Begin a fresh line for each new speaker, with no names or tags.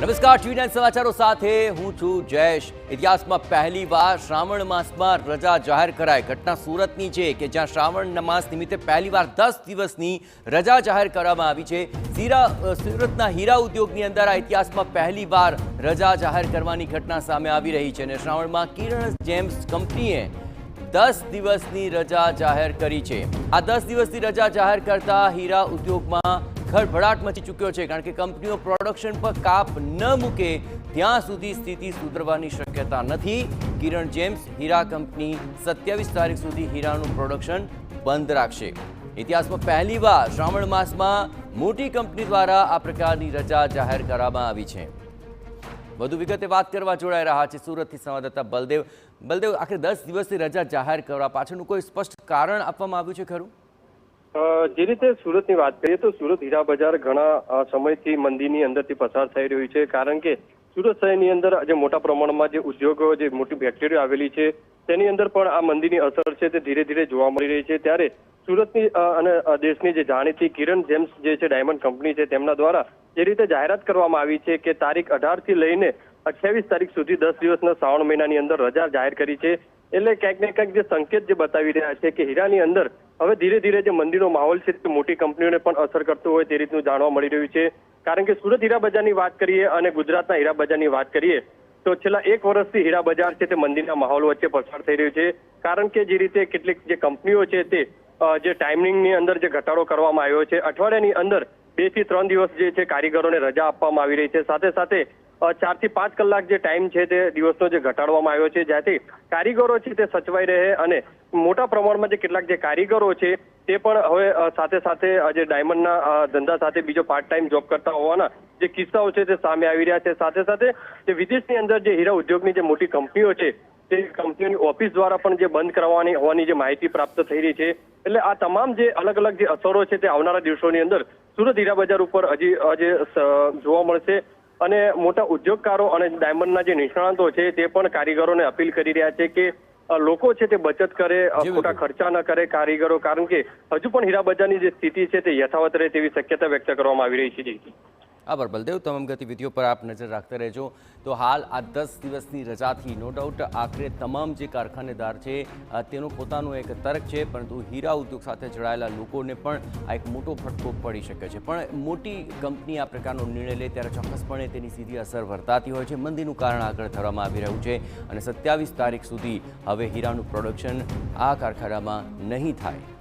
નમસ્કાર, ટીવી9 સમાચારો સાથે હું છું જયેશ। ઇતિહાસમાં પહેલીવાર શ્રાવણ માસમાં રજા જાહેર કરાઈ। ઘટના સુરતની છે કે જ્યાં શ્રાવણ માસ નિમિત્તે પહેલીવાર 10 દિવસની રજા જાહેર કરવામાં આવી છે। સુરતના હીરા ઉદ્યોગની અંદર આ ઇતિહાસમાં પહેલીવાર રજા જાહેર કરવાની ઘટના સામે આવી રહી છે અને શ્રાવણમાં કિરણ જેમ્સ કંપનીએ 10 દિવસની રજા જાહેર કરી છે। આ 10 દિવસની રજા જાહેર કરતા હીરા ઉદ્યોગમાં ખળભળાટ મચી ચૂક્યો છે, કારણ કે કંપનીઓ પ્રોડક્શન પર કાપ ન મૂકે ત્યાં સુધી સ્થિતિ સુધરવાની શક્યતા નથી। કિરણ જેમ્સ હીરા કંપની 27 તારીખ સુધી હીરાનું પ્રોડક્શન બંધ રાખશે। ઇતિહાસમાં પહેલીવાર શ્રાવણ માસમાં મોટી કંપની દ્વારા આ પ્રકારની રજા જાહેર કરવામાં આવી છે। વધુ વિગતે વાત કરવા જોડાઈ રહ્યા છે સુરતથી સંવાદદાતા બલદેવ, આખરે 10 દિવસની રજા જાહેર કરવા પાછળનું કોઈ સ્પષ્ટ કારણ આપવામાં આવ્યું છે ખરું?
જે રીતે સુરતની વાત કરીએ તો સુરત હીરા બજાર ઘણા સમયથી મંદીની અંદરથી પસાર થઈ રહ્યું છે, કારણ કે સુરત શહેરની અંદર જે મોટા પ્રમાણમાં જે ઉદ્યોગો, જે મોટી ફેક્ટરીઓ આવેલી છે તેની અંદર પણ આ મંદીની અસર છે તે ધીરે ધીરે જોવા મળી રહી છે। ત્યારે સુરતની અને દેશની જે જાણીતી કિરણ જેમ્સ જે છે ડાયમંડ કંપની છે તેમના દ્વારા જે રીતે જાહેરાત કરવામાં આવી છે કે તારીખ 18 થી લઈને 28 તારીખ સુધી 10 દિવસના શ્રાવણ મહિનાની અંદર રજા જાહેર કરી છે। એટલે ક્યાંક ને ક્યાંક જે સંકેત જે બતાવી રહ્યા છે કે હીરાની અંદર હવે ધીરે ધીરે જે મંદીનો માહોલ છે તે મોટી કંપનીઓને પણ અસર કરતો હોય તે રીતનું જાણવા મળી રહ્યું છે। કારણ કે સુરત હીરા બજારની વાત કરીએ અને ગુજરાતના હીરા બજારની વાત કરીએ તો છેલ્લા 1 વર્ષથી હીરા બજાર છે તે મંદીના માહોલ વચ્ચે પસાર થઈ રહ્યું છે। કારણ કે જે રીતે કેટલીક જે કંપનીઓ છે તે જે ટાઈમિંગની અંદર જે ઘટાડો કરવામાં આવ્યો છે, અઠવાડિયાની અંદર 2 થી 3 દિવસ જે છે કારીગરોને રજા આપવામાં આવી રહી છે, સાથે સાથે 4 થી 5 કલાક જે ટાઈમ છે તે દિવસનો જે ઘટાડવામાં આવ્યો છે, જ્યાંથી કારીગરો છે તે સચવાઈ રહે અને મોટા પ્રમાણમાં જે કેટલાક જે કારીગરો છે તે પણ હવે સાથે સાથે જે ડાયમંડના ધંધા સાથે બીજો પાર્ટ ટાઈમ જોબ કરતા હોવાના જે કિસ્સાઓ છે તે સામે આવી રહ્યા છે। સાથે સાથે જે વિદેશની અંદર જે હીરા ઉદ્યોગની જે મોટી કંપનીઓ છે તે કંપનીઓની ઓફિસ દ્વારા પણ જે બંધ કરવાની હોવાની જે માહિતી પ્રાપ્ત થઈ રહી છે। એટલે આ તમામ જે અલગ અલગ જે અસરો છે તે આવનારા દિવસોની અંદર સુરત હીરા બજાર ઉપર હજી જોવા મળશે અને મોટા ઉદ્યોગકારો અને ડાયમંડના જે નિષ્ણાતો છે તે પણ કારીગરોને અપીલ કરી રહ્યા છે કે લોકો છે તે બચત કરે, ખોટા ખર્ચા ન કરે કારીગરો, કારણ કે હજુ પણ હીરા બજારની જે સ્થિતિ છે તે યથાવત રહે તેવી શક્યતા વ્યક્ત કરવામાં આવી રહી છે।
આભાર બલદેવ, તમામ ગતિવિધિઓ પર આપ નજર રાખતા રહેજો। તો હાલ આ 10 દિવસની રજાથી નો ડાઉટ આખરે તમામ જે કારખાનેદાર છે તેનો પોતાનો એક તર્ક છે, પરંતુ હીરા ઉદ્યોગ સાથે જોડાયેલા લોકોને પણ આ એક મોટો ફટકો પડી શકે છે। પણ મોટી કંપની આ પ્રકારનો નિર્ણય લે ત્યારે ચોક્કસપણે તેની સીધી અસર વર્તાતી હોય છે। મંદીનું કારણ આગળ ધરવામાં આવી રહ્યું છે અને 27 તારીખ સુધી હવે હીરાનું પ્રોડક્શન આ કારખાનામાં નહીં થાય।